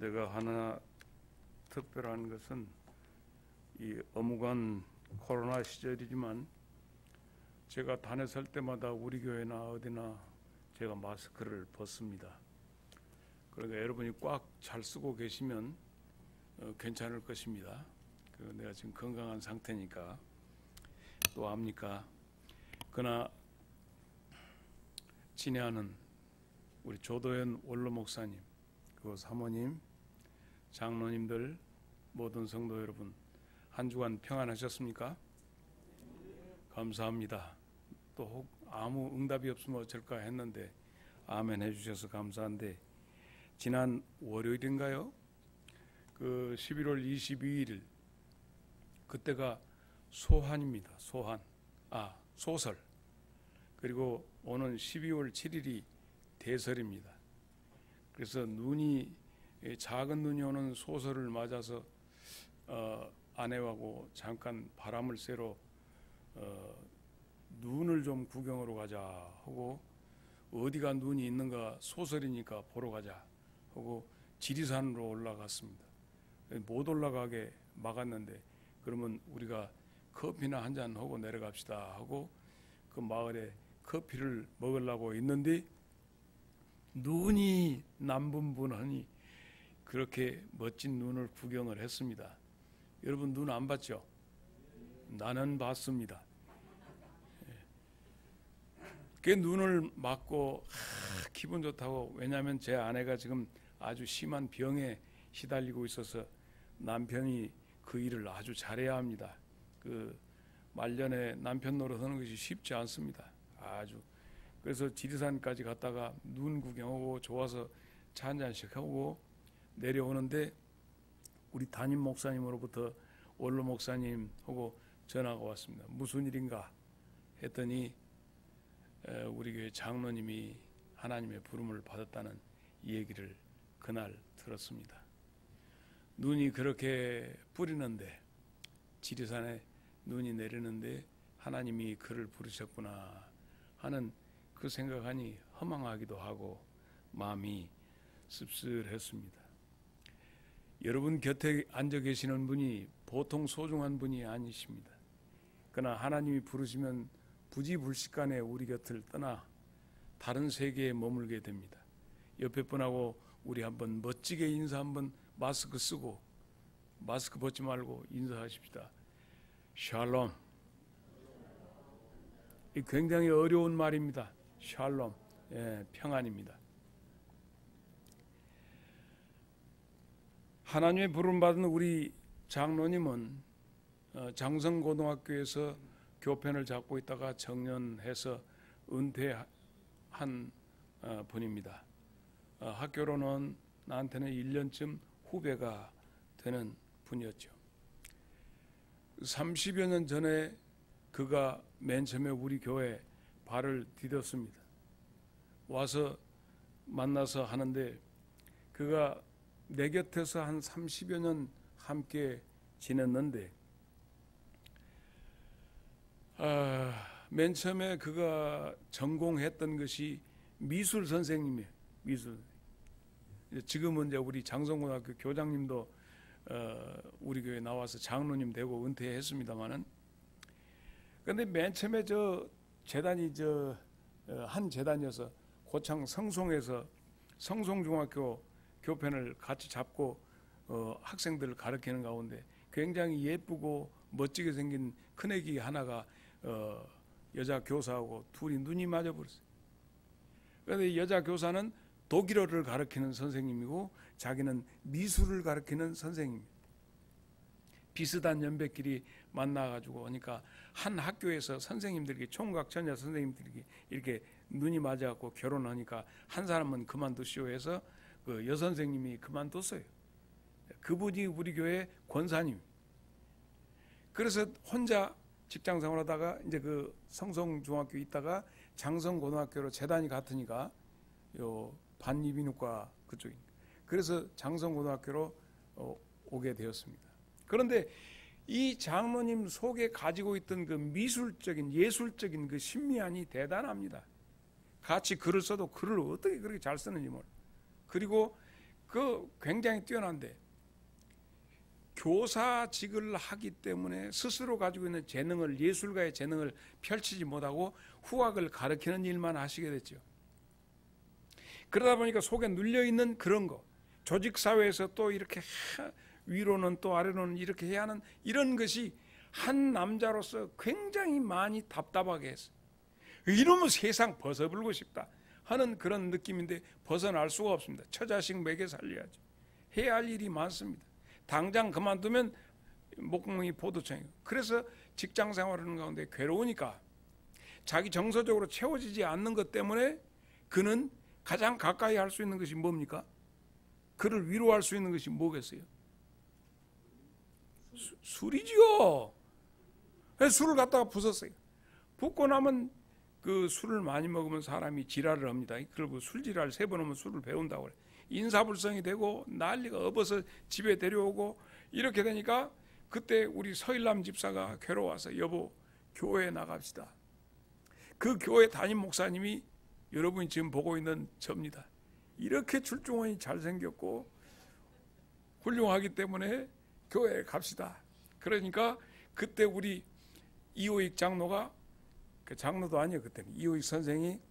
제가 하나 특별한 것은 이 어묵한 코로나 시절이지만 제가 단에 설 때마다 우리 교회나 어디나 제가 마스크를 벗습니다. 그러니까 여러분이 꽉 잘 쓰고 계시면 괜찮을 것입니다. 내가 지금 건강한 상태니까 또 압니까? 그러나 친애하는 우리 조도현 원로 목사님, 그 사모님, 장로님들, 모든 성도 여러분, 한 주간 평안하셨습니까? 감사합니다. 또 혹 아무 응답이 없으면 어쩔까 했는데 아멘 해주셔서 감사한데, 지난 월요일인가요? 그 11월 22일 그때가 소환입니다. 소설. 그리고 오는 12월 7일이 대설입니다. 그래서 작은 눈이 오는 소설을 맞아서 아내하고 잠깐 바람을 쐬러 눈을 좀 구경하러 가자 하고, 어디가 눈이 있는가, 소설이니까 보러 가자 하고 지리산으로 올라갔습니다. 못 올라가게 막았는데, 그러면 우리가 커피나 한잔 하고 내려갑시다 하고 그 마을에 커피를 먹으려고 있는데 눈이 남분분하니 그렇게 멋진 눈을 구경을 했습니다. 여러분 눈 안 봤죠? 나는 봤습니다. 그 눈을 맞고 기분 좋다고, 왜냐하면 제 아내가 지금 아주 심한 병에 시달리고 있어서 남편이 그 일을 아주 잘해야 합니다. 그 말년에 남편 노릇하는 것이 쉽지 않습니다. 아주. 그래서 지리산까지 갔다가 눈 구경하고 좋아서 차 한 잔씩 하고 내려오는데 우리 담임 목사님으로부터 원로 목사님하고 전화가 왔습니다. 무슨 일인가 했더니 우리 교회 장로님이 하나님의 부름을 받았다는 얘기를 그날 들었습니다. 눈이 그렇게 뿌리는데, 지리산에 눈이 내리는데 하나님이 그를 부르셨구나 하는 그 생각하니 허망하기도 하고 마음이 씁쓸했습니다. 여러분 곁에 앉아 계시는 분이 보통 소중한 분이 아니십니다. 그러나 하나님이 부르시면 부지불식간에 우리 곁을 떠나 다른 세계에 머물게 됩니다. 옆에 분하고 우리 한번 멋지게 인사, 한번 마스크 쓰고 마스크 벗지 말고 인사하십시다. 샬롬. 이 굉장히 어려운 말입니다. 샬롬, 평안입니다. 하나님의 부름받은 우리 장로님은 장성고등학교에서 교편을 잡고 있다가 정년해서 은퇴한 분입니다. 학교로는 나한테는 1년쯤 후배가 되는 분이었죠. 30여 년 전에 그가 맨 처음에 우리 교회에 발을 디뎠습니다. 와서 만나서 하는데 그가 내 곁에서 한 30여 년 함께 지냈는데, 맨 처음에 그가 전공했던 것이 미술 선생님이에요. 미술. 지금은 이제 우리 장성고등학교 교장님도 우리 교회 나와서 장로님 되고 은퇴했습니다만은, 근데 맨 처음에 재단이 한 재단이어서 고창 성송에서 성송중학교 교편을 같이 잡고 학생들을 가르치는 가운데 굉장히 예쁘고 멋지게 생긴 큰애기 하나가 여자 교사하고 둘이 눈이 맞아 버렸어요. 그런데 여자 교사는 독일어를 가르치는 선생님이고 자기는 미술을 가르치는 선생님입니다. 비슷한 연배끼리 만나가지고 하니까 한 학교에서 선생님들이, 총각 전혀 선생님들이 이렇게 눈이 맞아갖고 결혼하니까 한 사람은 그만두시오 해서 그 여선생님이 그만뒀어요. 그분이 우리 교회 권사님. 그래서 혼자 직장 생활하다가 이제 그 성성중학교 있다가 장성고등학교로 재단이 같으니까 요 반이비인후과 그쪽이, 그래서 장성고등학교로 오게 되었습니다. 그런데 이 장로님 속에 가지고 있던 그 미술적인, 예술적인 그 신미안이 대단합니다. 같이 글을 써도 글을 어떻게 그렇게 잘 쓰는지 몰라요. 그리고 그 굉장히 뛰어난데 교사직을 하기 때문에 스스로 가지고 있는 재능을, 예술가의 재능을 펼치지 못하고 후학을 가르치는 일만 하시게 됐죠. 그러다 보니까 속에 눌려있는 그런 거, 조직사회에서 또 이렇게 위로는 또 아래로는 이렇게 해야 하는 이런 것이 한 남자로서 굉장히 많이 답답하게 했어요. 이러면 세상 벗어불고 싶다 하는 그런 느낌인데 벗어날 수가 없습니다. 처자식 먹여 살려야죠. 해야 할 일이 많습니다. 당장 그만두면 목공이 보도청이고, 그래서 직장 생활하는 가운데 괴로우니까 자기 정서적으로 채워지지 않는 것 때문에 그는 가장 가까이 할 수 있는 것이 뭡니까? 그를 위로할 수 있는 것이 뭐겠어요? 술이지요. 그래서 술을 갖다가 부쉈어요. 붓고 나면 그 술을 많이 먹으면 사람이 지랄을 합니다. 그리고 술지랄 3번 하면 술을 배운다고 그래. 인사불성이 되고 난리가 업어서 집에 데려오고 이렇게 되니까 그때 우리 서일남 집사가 괴로워서 여보 교회에 나갑시다. 그 교회 담임 목사님이 여러분이 지금 보고 있는 저입니다. 이렇게 출중하니 잘생겼고 훌륭하기 때문에 교회에 갑시다. 그러니까 그때 우리 이호익 장로가, 그 장로도 아니에요 그때는, 이호익 선생이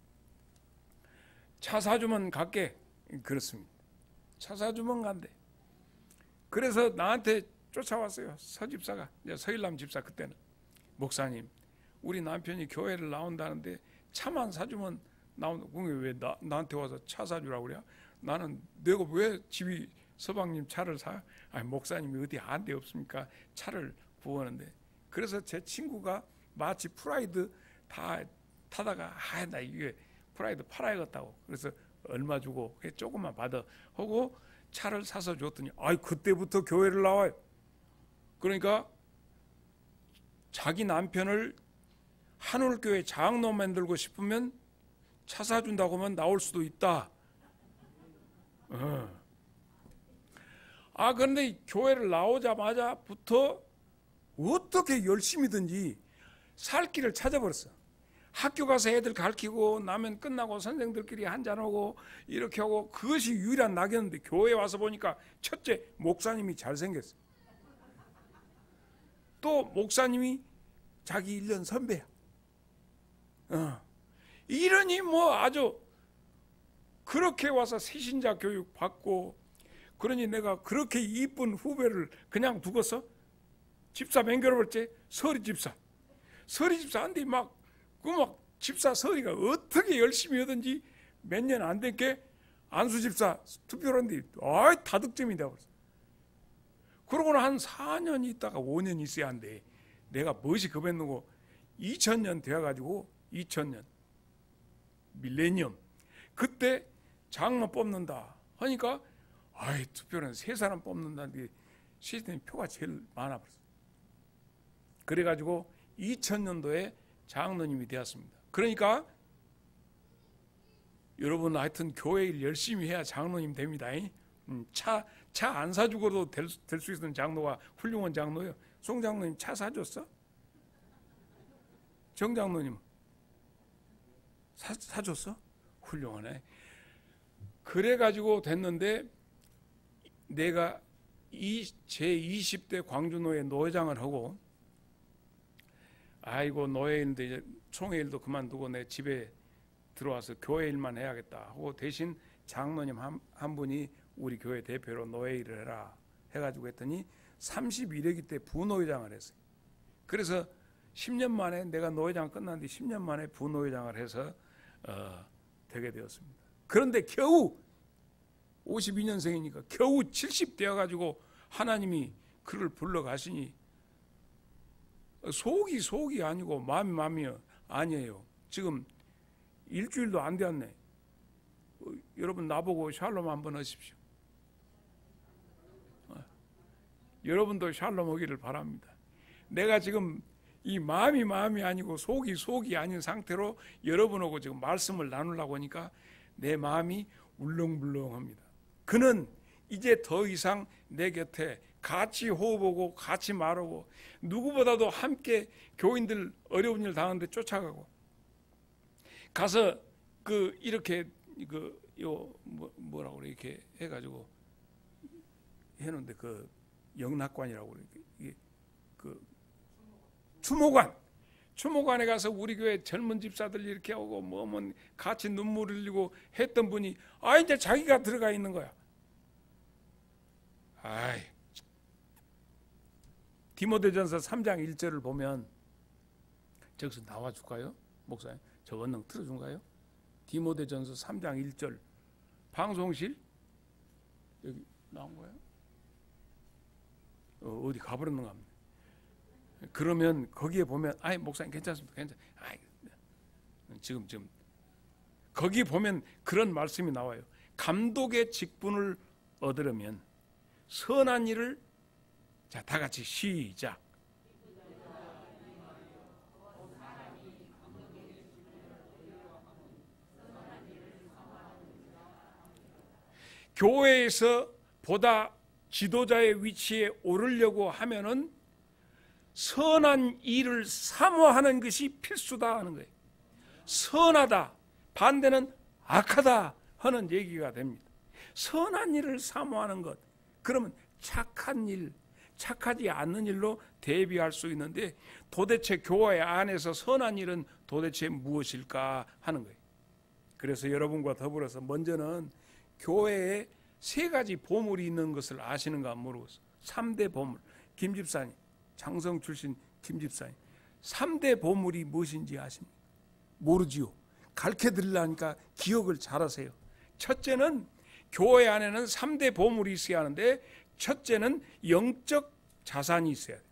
차 사주면 갈게. 그렇습니다. 차 사주면 간대. 그래서 나한테 쫓아왔어요. 서집사가, 서일남 집사 그때는. 목사님, 우리 남편이 교회를 나온다는데 차만 사주면 나온다. 왜 나한테 와서 차 사주라고 그래? 나는 내가 왜 집이 서방님 차를 사? 아니 목사님이 어디 안 데 없습니까? 차를 구하는데. 그래서 제 친구가 마치 프라이드 다 타다가 나 이게 프라이드 팔아야겠다고. 그래서 얼마 주고 조금만 받아 하고 차를 사서 줬더니 그때부터 교회를 나와요. 그러니까 자기 남편을 한울교회 장로 만들고 싶으면 차 사준다고 하면 나올 수도 있다. 그런데 교회를 나오자마자부터 어떻게 열심히든지 살 길을 찾아버렸어. 학교 가서 애들 가르치고 나면 끝나고 선생들끼리 한잔하고 이렇게 하고 그것이 유일한 낙이었는데 교회에 와서 보니까 첫째 목사님이 잘생겼어. 또 목사님이 자기 1년 선배야. 이러니 아주 그렇게 와서 새신자 교육 받고, 그러니 내가 그렇게 이쁜 후배를 그냥 두고서 집사 맹결어볼지 서리 집사한테 막 집사 서리가 어떻게 열심히 하든지 몇 년 안 된 게 안수 집사 투표하는데 다득점이다 그랬어. 그러고는 한 4년 있다가 5년 있어야 한대. 내가 무엇이 급했는고 2000년 되어가지고 2000년 밀레니엄 그때 장로 뽑는다 하니까 투표는 3사람 뽑는다는데 시스템 표가 제일 많아버렸어. 그래가지고 2000년도에 장로님이 되었습니다. 그러니까 여러분 하여튼 교회 일 열심히 해야 장로님 됩니다. 차 안 사주고도 될 수 있는 장로가 훌륭한 장로예요. 송 장로님 차 사줬어? 정 장로님 사줬어? 훌륭하네. 그래가지고 됐는데 내가 제 20대 광주노회 노회장을 하고 노회인데 이제 총회일도 그만두고 내 집에 들어와서 교회 일만 해야겠다 하고 대신 장로님 한 분이 우리 교회 대표로 노회 일을 해라 해가지고 했더니 31회기 때 부노회장을 했어요. 그래서 10년 만에 내가 노회장 끝난 뒤 10년 만에 부노회장을 해서 되게 되었습니다. 그런데 겨우 52년생이니까 겨우 70 되어가지고 하나님이 그를 불러가시니 속이 아니고 마음이요 아니에요. 지금 일주일도 안 되었네. 여러분 나보고 샬롬 한번 하십시오. 여러분도 샬롬 하기를 바랍니다. 내가 지금 이 마음이 아니고 속이 아닌 상태로 여러분하고 지금 말씀을 나누려고 하니까 내 마음이 울렁불렁합니다. 그는 이제 더 이상 내 곁에 같이 호흡하고 같이 말하고 누구보다도 함께 교인들 어려운 일 당하는데 쫓아가고 가서 이렇게 뭐라고 그래 이렇게 해가지고 해놓는데 그 영락관이라고 그러니까 이게 그 추모관에 가서 우리 교회 젊은 집사들 이렇게 오고 뭐 같이 눈물 흘리고 했던 분이 이제 자기가 들어가 있는 거야. 디모데전서 3장 1절을 보면 저기서 나와줄까요? 목사님 저 언능 틀어준가요? 디모데전서 3장 1절 방송실 여기 나온 거예요? 어디 가버렸는가 합니다. 그러면 거기에 보면 목사님 괜찮습니다. 지금 거기 보면 그런 말씀이 나와요. 감독의 직분을 얻으려면 선한 일을 자, 다 같이 시작. 교회에서 보다 지도자의 위치에 오르려고 하면은 선한 일을 사모하는 것이 필수다 하는 거예요. 선하다, 반대는 악하다 하는 얘기가 됩니다. 선한 일을 사모하는 것, 그러면 착한 일, 착하지 않는 일로 대비할 수 있는데 도대체 교회 안에서 선한 일은 도대체 무엇일까 하는 거예요. 그래서 여러분과 더불어서 먼저는 교회에 세 가지 보물이 있는 것을 아시는가 모르겠어요. 3대 보물. 김 집사님, 장성 출신 김 집사님, 3대 보물이 무엇인지 아십니까? 모르지요. 가르쳐 드리려니까 기억을 잘하세요. 첫째는 교회 안에는 3대 보물이 있어야 하는데 첫째는 영적 자산이 있어야 돼요.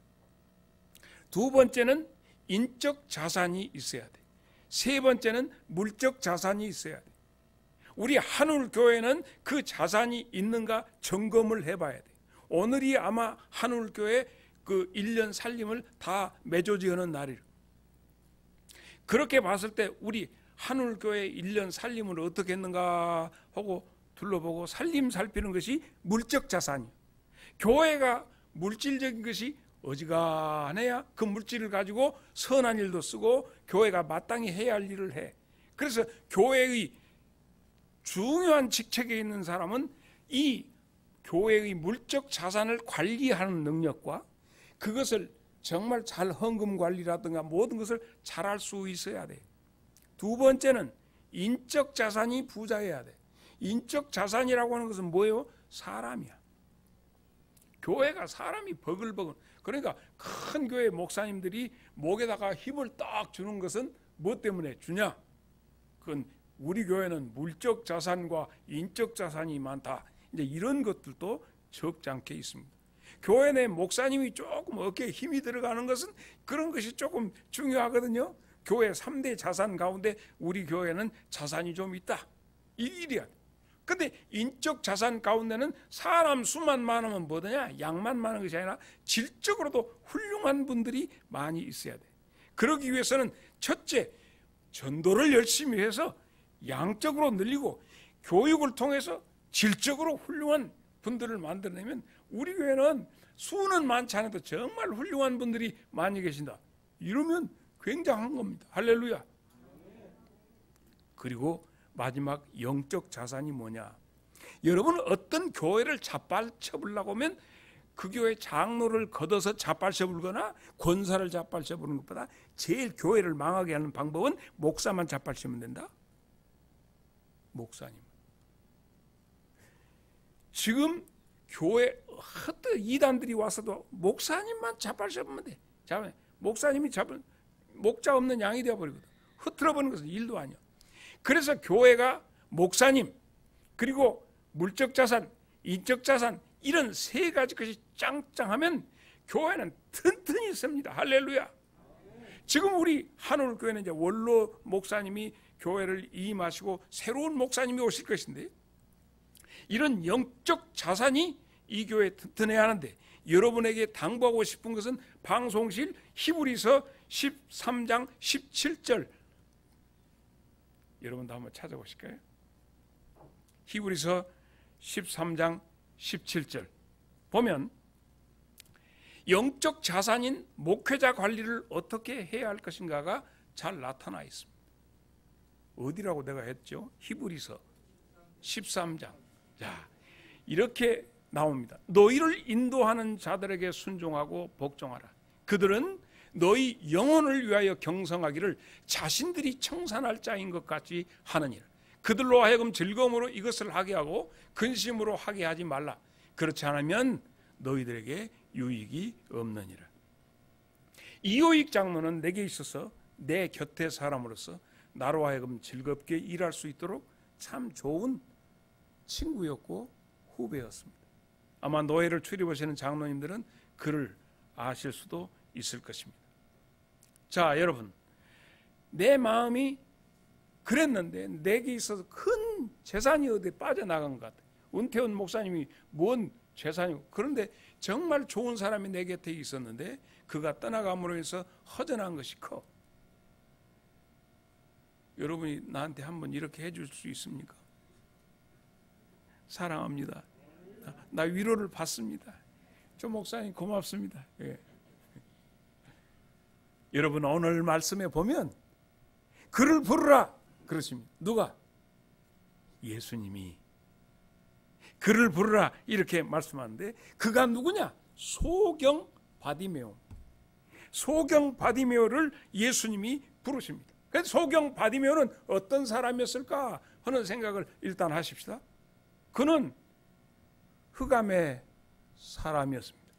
두 번째는 인적 자산이 있어야 돼요. 세 번째는 물적 자산이 있어야 돼요. 우리 한울교회는 그 자산이 있는가 점검을 해봐야 돼요. 오늘이 아마 한울교회 그 1년 살림을 다 맺어지는 날이에요. 그렇게 봤을 때 우리 한울교회 1년 살림을 어떻게 했는가 하고 둘러보고 살림 살피는 것이 물적 자산이에요. 교회가 물질적인 것이 어지간해야 그 물질을 가지고 선한 일도 쓰고 교회가 마땅히 해야 할 일을 해. 그래서 교회의 중요한 직책에 있는 사람은 이 교회의 물적 자산을 관리하는 능력과 그것을 정말 잘 헌금 관리라든가 모든 것을 잘할 수 있어야 돼. 두 번째는 인적 자산이 부자여야 돼. 인적 자산이라고 하는 것은 뭐예요? 사람이야. 교회가 사람이 버글버글. 그러니까 큰 교회 목사님들이 목에다가 힘을 딱 주는 것은 뭐 때문에 주냐? 그건 우리 교회는 물적 자산과 인적 자산이 많다. 이제 이런 것들도 적지 않게 있습니다. 교회 내 목사님이 조금 어깨에 힘이 들어가는 것은 그런 것이 조금 중요하거든요. 교회 3대 자산 가운데 우리 교회는 자산이 좀 있다. 이 일이야. 근데 인적 자산 가운데는 사람 수만 많으면 뭐더냐? 양만 많은 것이 아니라 질적으로도 훌륭한 분들이 많이 있어야 돼. 그러기 위해서는 첫째, 전도를 열심히 해서 양적으로 늘리고 교육을 통해서 질적으로 훌륭한 분들을 만들어내면 우리 교회는 수는 많지 않아도 정말 훌륭한 분들이 많이 계신다. 이러면 굉장한 겁니다. 할렐루야. 그리고 마지막 영적 자산이 뭐냐? 여러분 어떤 교회를 잡아쳐 보려고 하면 그 교회 장로를 걷어서 잡아쳐 불거나 권사를 잡아쳐 보는 것보다 제일 교회를 망하게 하는 방법은 목사만 잡아치면 된다. 목사님. 지금 교회 이단들이 와서도 목사님만 잡아주면 돼. 목사님이 잡은 목자 없는 양이 되어버리거든. 흐트러버리는 것은 일도 아니야. 그래서 교회가 목사님 그리고 물적 자산, 인적 자산 이런 세 가지 것이 짱짱하면 교회는 튼튼히 섭니다. 할렐루야. 지금 우리 한울교회는 이제 원로 목사님이 교회를 이임하시고 새로운 목사님이 오실 것인데 이런 영적 자산이 이 교회에 튼튼해야 하는데 여러분에게 당부하고 싶은 것은 방송실 히브리서 13장 17절 여러분도 한번 찾아보실까요? 히브리서 13장 17절 보면 영적 자산인 목회자 관리를 어떻게 해야 할 것인가가 잘 나타나 있습니다. 어디라고 내가 했죠? 히브리서 13장. 자, 이렇게 나옵니다. 너희를 인도하는 자들에게 순종하고 복종하라. 그들은 너희 영혼을 위하여 경성하기를 자신들이 청산할 자인 것 같이 하느니라. 그들로 하여금 즐거움으로 이것을 하게 하고 근심으로 하게 하지 말라. 그렇지 않으면 너희들에게 유익이 없느니라. 이호익 장로는 내게 있어서 내 곁에 사람으로서 나로 하여금 즐겁게 일할 수 있도록 참 좋은 친구였고 후배였습니다. 아마 노예를 출입하시는 장로님들은 그를 아실 수도 있을 것입니다. 자, 여러분, 내 마음이 그랬는데 내게 있어서 큰 재산이 어디 빠져나간 것 같아요. 은퇴원 목사님이 뭔 재산이고, 그런데 정말 좋은 사람이 내 곁에 있었는데 그가 떠나감으로 해서 허전한 것이 커. 여러분이 나한테 한번 이렇게 해줄 수 있습니까? 사랑합니다. 나 위로를 받습니다. 저 목사님 고맙습니다. 예. 여러분, 오늘 말씀에 보면 그를 부르라 그러십니다. 누가? 예수님이 그를 부르라 이렇게 말씀하는데, 그가 누구냐? 소경 바디메오. 소경 바디메오를 예수님이 부르십니다. 그래서 소경 바디메오는 어떤 사람이었을까 하는 생각을 일단 하십시다. 그는 흑암의 사람이었습니다.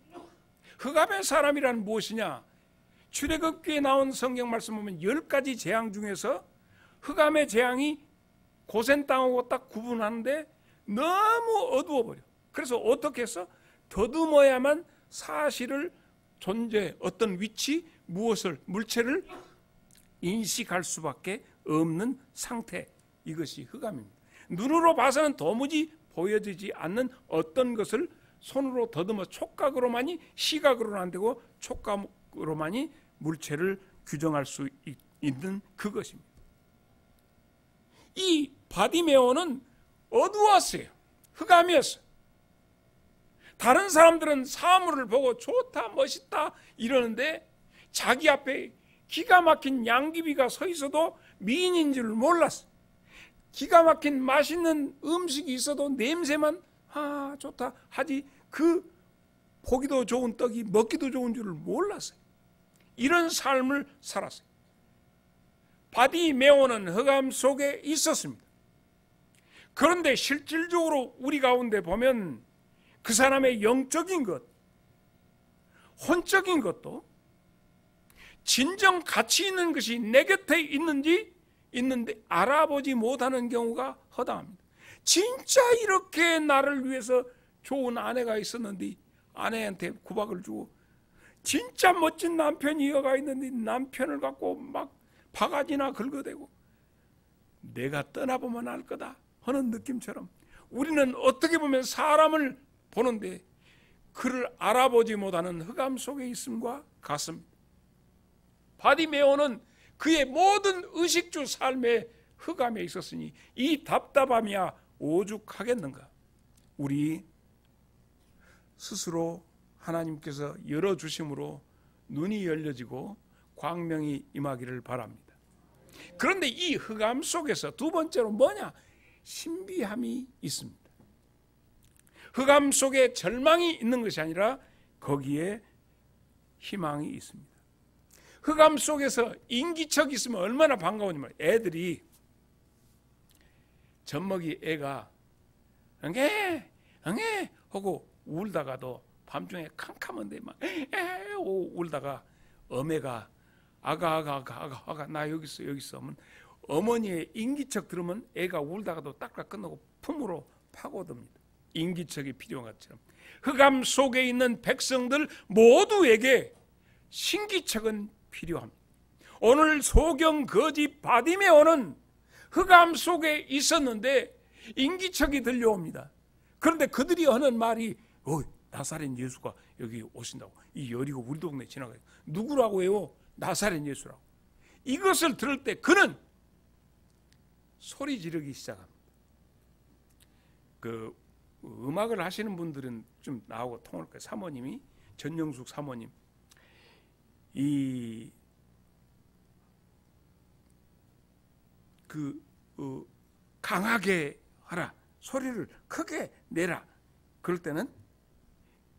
흑암의 사람이란 무엇이냐? 출애굽기에 나온 성경 말씀 보면 10가지 재앙 중에서 흑암의 재앙이 고센 땅하고 딱 구분하는데 너무 어두워버려. 그래서 어떻게 해서 더듬어야만 사실을, 존재, 어떤 위치, 무엇을, 물체를 인식할 수밖에 없는 상태, 이것이 흑암입니다. 눈으로 봐서는 도무지 보여지지 않는 어떤 것을 손으로 더듬어 촉각으로만이, 시각으로는 안 되고 촉각으로만이 물체를 규정할 수 있는 그것입니다. 이 바디메오는 어두웠어요. 흑암이었어요. 다른 사람들은 사물을 보고 좋다, 멋있다 이러는데 자기 앞에 기가 막힌 양귀비가 서 있어도 미인인 줄 몰랐어요. 기가 막힌 맛있는 음식이 있어도 냄새만 좋다 하지 그 보기도 좋은 떡이 먹기도 좋은 줄을 몰랐어요. 이런 삶을 살았어요. 바디메오는 흑암 속에 있었습니다. 그런데 실질적으로 우리 가운데 보면 그 사람의 영적인 것, 혼적인 것도 진정 가치 있는 것이 내 곁에 있는데 알아보지 못하는 경우가 허다합니다. 진짜 이렇게 나를 위해서 좋은 아내가 있었는데 아내한테 구박을 주고, 진짜 멋진 남편이 여가 있는데 남편을 갖고 막 바가지나 긁어대고 내가 떠나보면 알 거다 하는 느낌처럼 우리는 어떻게 보면 사람을 보는데 그를 알아보지 못하는 흑암 속에 있음과 같습니다. 바디메오는 그의 모든 의식주 삶의 흑암에 있었으니 이 답답함이야 오죽하겠는가. 우리 스스로 하나님께서 열어주심으로 눈이 열려지고 광명이 임하기를 바랍니다. 그런데 이 흑암 속에서 두 번째로 뭐냐? 신비함이 있습니다. 흑암 속에 절망이 있는 것이 아니라 거기에 희망이 있습니다. 흑암 속에서 인기척이 있으면 얼마나 반가우냐면, 애들이 젖먹이 애가 응애 응애 하고 울다가도 밤중에 캄캄한데 막 울다가 어매가 아가 나 여기 있어 하면 어머니의 인기척 들으면 애가 울다가도 딱딱 끝나고 품으로 파고듭니다. 인기척이 필요한 것처럼 흑암 속에 있는 백성들 모두에게 신기척은 필요합니다. 오늘 소경 거지 바디메오는 흑암 속에 있었는데 인기척이 들려옵니다. 그런데 그들이 하는 말이 나사렛 예수가 여기 오신다고, 이 여리고 우리 동네 지나가요. 누구라고 해요? 나사렛 예수라고. 이것을 들을 때 그는 소리 지르기 시작합니다. 그 음악을 하시는 분들은 좀 나하고 통할 거예요. 사모님이, 전영숙 사모님, 강하게 하라, 소리를 크게 내라. 그럴 때는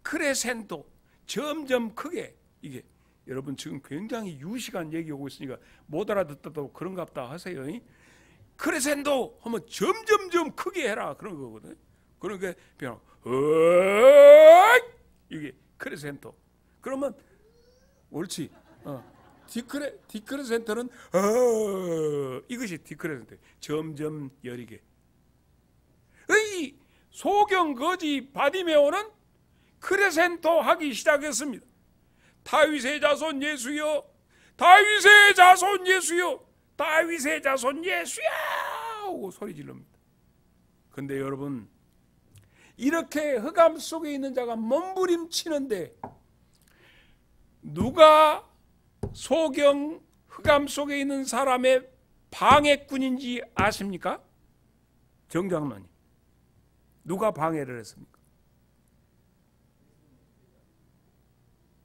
크레센도, 점점 크게. 이게 여러분 지금 굉장히 유식한 얘기 오고 있으니까 못 알아듣다도 그런갑다 하세요. 크레센도 하면 점점점 크게 해라 그런 거거든. 그러니까 그냥 이게 크레센도. 그러면 옳지. 디크레센터는 이것이 디크레센터. 점점 여리게. 이 소경 거지 바디메오는 크레센토 하기 시작했습니다. 다윗의 자손 예수여, 다윗의 자손 예수여, 다윗의 자손 예수야 하고 소리 지릅니다. 근데 여러분, 이렇게 흑암 속에 있는 자가 몸부림치는데 누가 소경 흑암 속에 있는 사람의 방해꾼인지 아십니까? 정장로님, 누가 방해를 했습니까?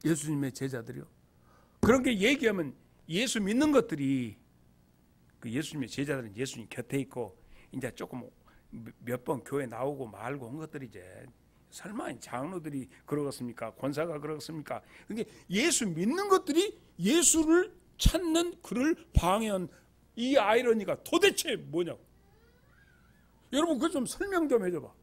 예수님의 제자들이요. 그렇게 얘기하면 예수 믿는 것들이, 그 예수님의 제자들은 예수님 곁에 있고 이제 조금 몇 번 교회 나오고 말고 한 것들이 이제 설마 장로들이 그러겠습니까? 권사가 그러겠습니까? 그러니까 예수 믿는 것들이 예수를 찾는 그를 방해한 이 아이러니가 도대체 뭐냐고. 여러분 그거 좀 설명 좀 해줘봐.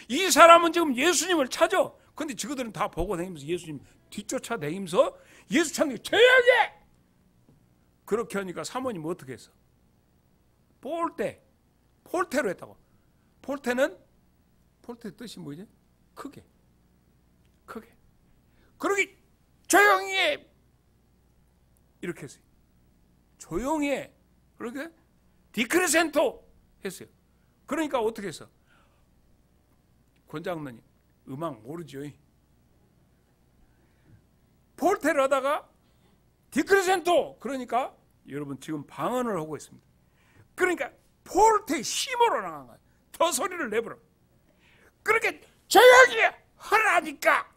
이 사람은 지금 예수님을 찾아. 근데 저들은 다 보고 다니면서 예수님 뒤쫓아 다니면서 예수 찾는 게 조용해! 그렇게 하니까 사모님 어떻게 했어? 폴테로 했다고. 폴테 뜻이 뭐지? 크게. 그러기 조용히 해! 이렇게 했어요. 조용히 해. 그렇게 디크레센토 했어요. 그러니까 어떻게 했어? 권장로님 음악 모르죠? 폴테를 하다가 디크레센토, 그러니까 여러분 지금 방언을 하고 있습니다. 그러니까 폴테의 힘으로 나간 거야. 더 소리를 내버려. 그렇게 조용히 하라니까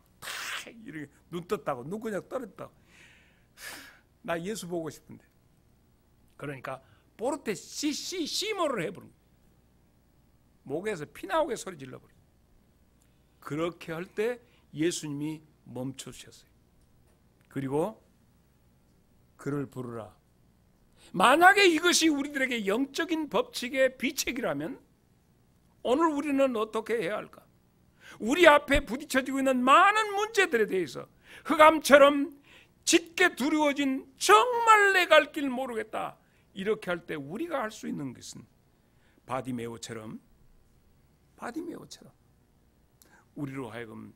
이렇게 눈 떴다고, 눈 그냥 떨었다고. 나 예수 보고 싶은데. 그러니까 폴테 시모를 해버린 거야. 목에서 피 나오게 소리 질러버려. 그렇게 할 때 예수님이 멈춰주셨어요. 그리고 그를 부르라. 만약에 이것이 우리들에게 영적인 법칙의 비책이라면 오늘 우리는 어떻게 해야 할까? 우리 앞에 부딪혀지고 있는 많은 문제들에 대해서 흑암처럼 짙게 두려워진 정말 내 갈 길 모르겠다, 이렇게 할 때 우리가 할 수 있는 것은 바디메오처럼 우리로 하여금,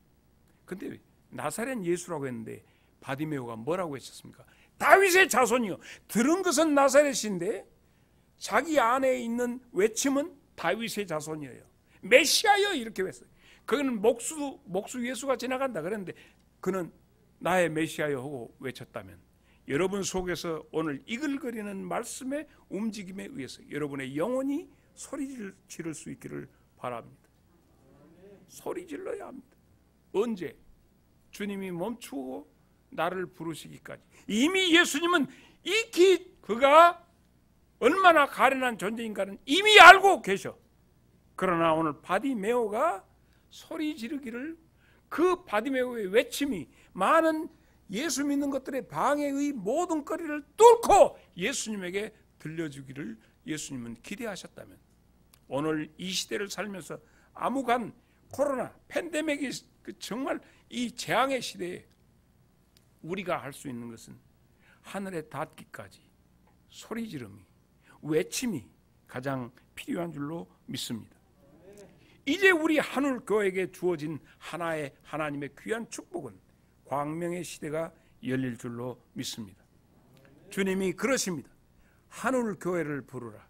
근데 나사렛 예수라고 했는데 바디메오가 뭐라고 했었습니까? 다윗의 자손이요. 들은 것은 나사렛인데 자기 안에 있는 외침은 다윗의 자손이에요. 메시아여 이렇게 했어요. 그는 목수 예수가 지나간다 그랬는데 그는 나의 메시아여 하고 외쳤다면, 여러분 속에서 오늘 이글거리는 말씀의 움직임에 의해서 여러분의 영혼이 소리 지를 수 있기를 바랍니다. 소리 질러야 합니다. 언제? 주님이 멈추고 나를 부르시기까지. 이미 예수님은 그가 얼마나 가련한 존재인가는 이미 알고 계셔. 그러나 오늘 바디메오가 소리 지르기를, 그 바디메오의 외침이 많은 예수 믿는 것들의 방해의 모든 거리를 뚫고 예수님에게 들려주기를 예수님은 기대하셨다면, 오늘 이 시대를 살면서 암흑한 코로나 팬데믹이 정말 이 재앙의 시대에 우리가 할 수 있는 것은 하늘에 닿기까지 소리 지름이, 외침이 가장 필요한 줄로 믿습니다. 이제 우리 한울교회에게 주어진 하나의 하나님의 귀한 축복은 광명의 시대가 열릴 줄로 믿습니다. 주님이 그러십니다. 한울교회를 부르라,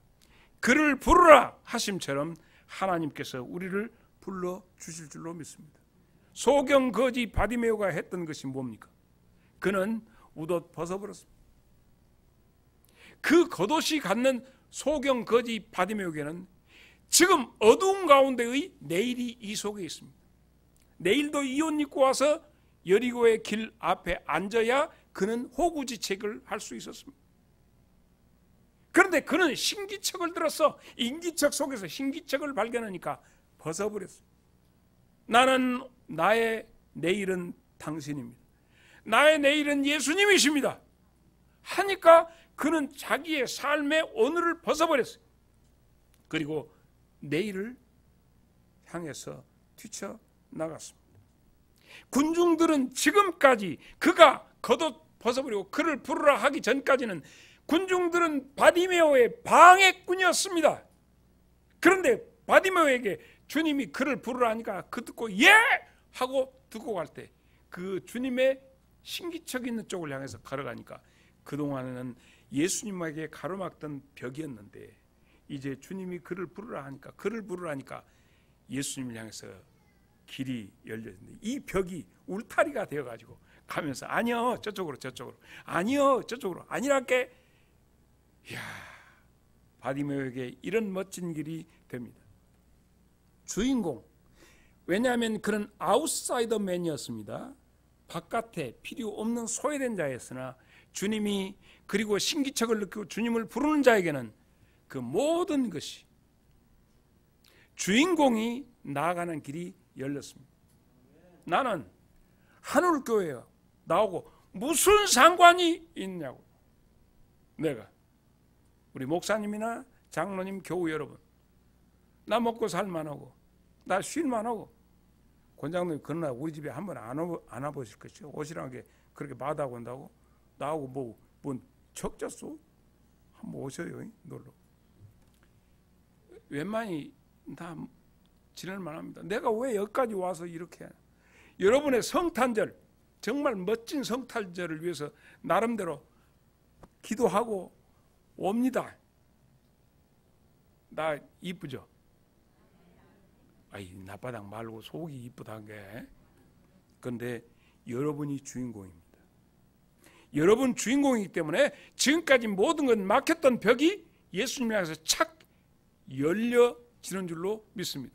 그를 부르라 하심처럼 하나님께서 우리를 불러주실 줄로 믿습니다. 소경 거지 바디메오가 했던 것이 뭡니까? 그는 웃옷 벗어버렸습니다. 그 겉옷이 갖는 소경 거지 바디메오에게는 지금 어두운 가운데의 내일이 이 속에 있습니다. 내일도 이 옷 입고 와서 여리고의 길 앞에 앉아야 그는 호구지책을 할 수 있었습니다. 그런데 그는 신기척을 들었어. 인기척 속에서 신기척을 발견하니까 벗어버렸어. 나는 나의 내일은 당신입니다. 나의 내일은 예수님이십니다. 하니까 그는 자기의 삶의 오늘을 벗어버렸어요. 그리고 내일을 향해서 뛰쳐나갔습니다. 군중들은 지금까지 그가 겉옷 벗어버리고 그를 부르라 하기 전까지는 군중들은 바디메오의 방해꾼이었습니다. 그런데 바디메오에게 주님이 그를 부르라 하니까 그 듣고 예! 하고 듣고 갈 때 그 주님의 신기척 있는 쪽을 향해서 걸어가니까 그동안에는 예수님에게 가로막던 벽이었는데 이제 주님이 그를 부르라 하니까 예수님을 향해서 길이 열렸는데 이 벽이 울타리가 되어가지고 가면서 아니요 저쪽으로 아니요 저쪽으로 아니랄게. 이야, 바디메오에게 이런 멋진 길이 됩니다. 주인공, 왜냐하면 그는 아웃사이더 맨이었습니다. 바깥에 필요 없는 소외된 자였으나 주님이 그리고 신기척을 느끼고 주님을 부르는 자에게는 그 모든 것이 주인공이 나아가는 길이 열렸습니다. 나는 하늘교회에 나오고 무슨 상관이 있냐고. 내가 우리 목사님이나 장로님, 교우 여러분, 나 먹고 살만하고 나 쉴만하고 권장님 그러나 우리 집에 한번 안 와보실 것이요. 오시라는 게 그렇게 마다하고 온다고 나하고 뭔 적자소? 한번 오셔요. 놀러. 웬만히 다 지낼만 합니다. 내가 왜 여기까지 와서 이렇게 하냐. 여러분의 성탄절, 정말 멋진 성탄절을 위해서 나름대로 기도하고 옵니다. 나 이쁘죠? 아이, 낮바닥 말고 속이 이쁘다는 게. 그런데 여러분이 주인공입니다. 여러분 주인공이기 때문에 지금까지 모든 건 막혔던 벽이 예수님 향해서 착 열려지는 줄로 믿습니다.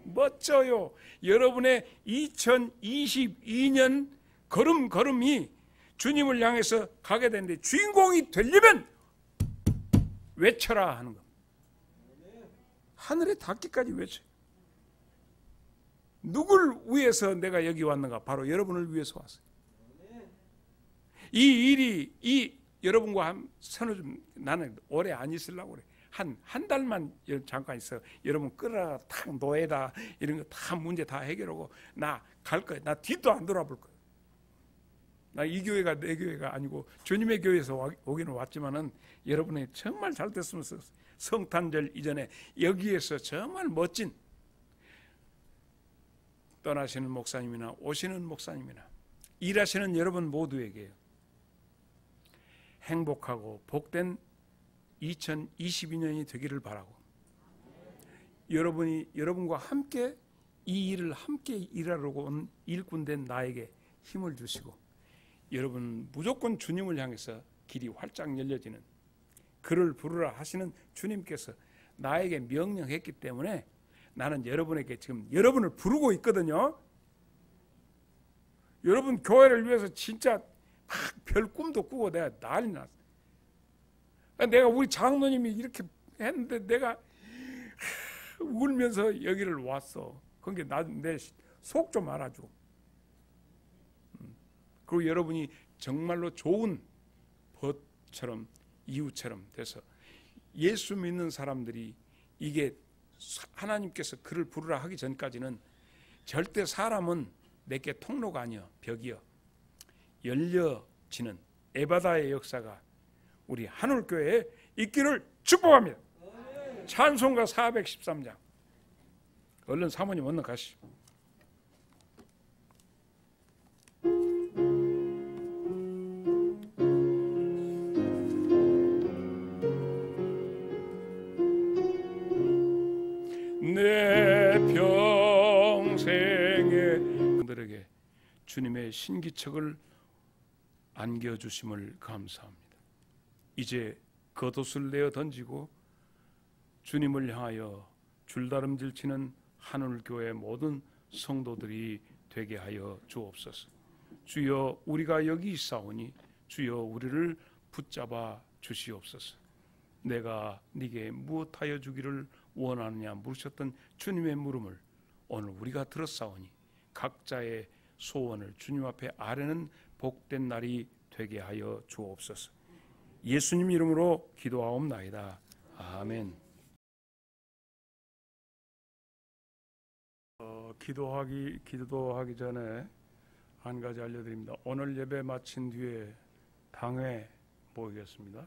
멋져요. 여러분의 2022년 걸음걸음이 주님을 향해서 가게 되는데 주인공이 되려면 외쳐라 하는 겁니다. 하늘에 닿기까지 외쳐요. 누굴 위해서 내가 여기 왔는가? 바로 여러분을 위해서 왔어요. 이 일이 여러분과 한 서너 좀 나는 오래 안 있으려고 그래. 한 달만 잠깐 있어. 여러분 끌어라 탁 노예다 이런 거 다 문제 다 해결하고 나 갈 거야. 나 뒤도 안 돌아볼 거야. 나 이 교회가 내 교회가 아니고 주님의 교회에서 오기는 왔지만은 여러분이 정말 잘 됐으면 성탄절 이전에 여기에서 정말 멋진 떠나시는 목사님이나 오시는 목사님이나 일하시는 여러분 모두에게 행복하고 복된 2022년이 되기를 바라고 여러분과 함께 이 일을 함께 일하려고 온 일꾼된 나에게 힘을 주시고 여러분 무조건 주님을 향해서 길이 활짝 열려지는 그를 부르라 하시는 주님께서 나에게 명령했기 때문에 나는 여러분에게 지금 여러분을 부르고 있거든요. 여러분 교회를 위해서 진짜 막 별 꿈도 꾸고 내가 난리 났어. 내가 우리 장로님이 이렇게 했는데 내가 울면서 여기를 왔어. 그러니까 내 속 좀 알아줘. 그리고 여러분이 정말로 좋은 벗처럼 이웃처럼 돼서 예수 믿는 사람들이 이게 하나님께서 그를 부르라 하기 전까지는 절대 사람은 내게 통로가 아니여 벽이여 열려지는 에바다의 역사가 우리 하늘교회에 있기를 축복합니다. 찬송가 413장 얼른 사모님 얼른 가시죠. 내 평생에 그들에게 주님의 신기척을 안겨주심을 감사합니다. 이제 겉옷을 내어 던지고 주님을 향하여 줄다름질 치는 하늘교회 모든 성도들이 되게 하여 주옵소서. 주여 우리가 여기 있사오니 주여 우리를 붙잡아 주시옵소서. 내가 네게 무엇하여 주기를 원하느냐 물으셨던 주님의 물음을 오늘 우리가 들었사오니 각자의 소원을 주님 앞에 아뢰는 복된 날이 되게 하여 주옵소서. 예수님 이름으로 기도하옵나이다. 아멘. 기도하기 전에 한 가지 알려드립니다. 오늘 예배 마친 뒤에 당회 모이겠습니다.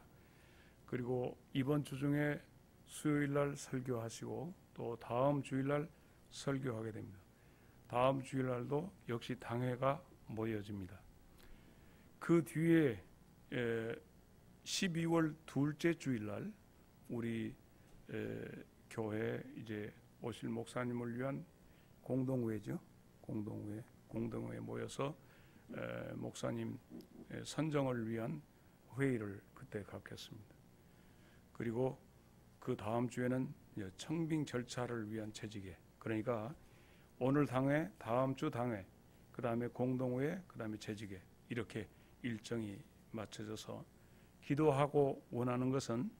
그리고 이번 주 중에 수요일날 설교하시고 또 다음 주일날 설교하게 됩니다. 다음 주일날도 역시 당회가 모여집니다. 그 뒤에 12월 둘째 주일날 우리 교회 이제 오실 목사님을 위한 공동회죠. 공동회에 모여서 목사님 선정을 위한 회의를 그때 갖겠습니다. 그리고 그 다음 주에는 청빙 절차를 위한 재직에, 그러니까 오늘 당회, 다음 주 당회, 그 다음에 공동회, 그 다음에 재직에 이렇게 일정이 맞춰져서 기도하고 원하는 것은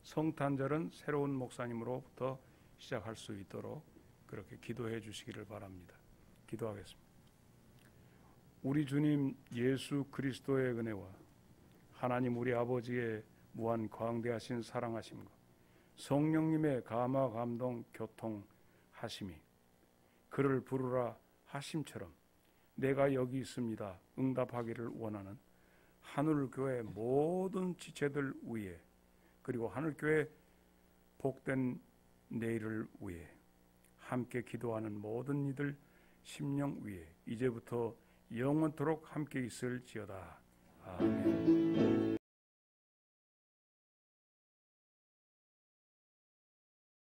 성탄절은 새로운 목사님으로부터 시작할 수 있도록 그렇게 기도해 주시기를 바랍니다. 기도하겠습니다. 우리 주님 예수 그리스도의 은혜와 하나님 우리 아버지의 무한 광대하신 사랑하심과 성령님의 감화 감동 교통하심이 그를 부르라 하심처럼 내가 여기 있습니다 응답하기를 원하는 하늘교회 모든 지체들 위에, 그리고 하늘교회 복된 내일을 위해 함께 기도하는 모든 이들 심령 위에 이제부터 영원토록 함께 있을지어다. 아멘.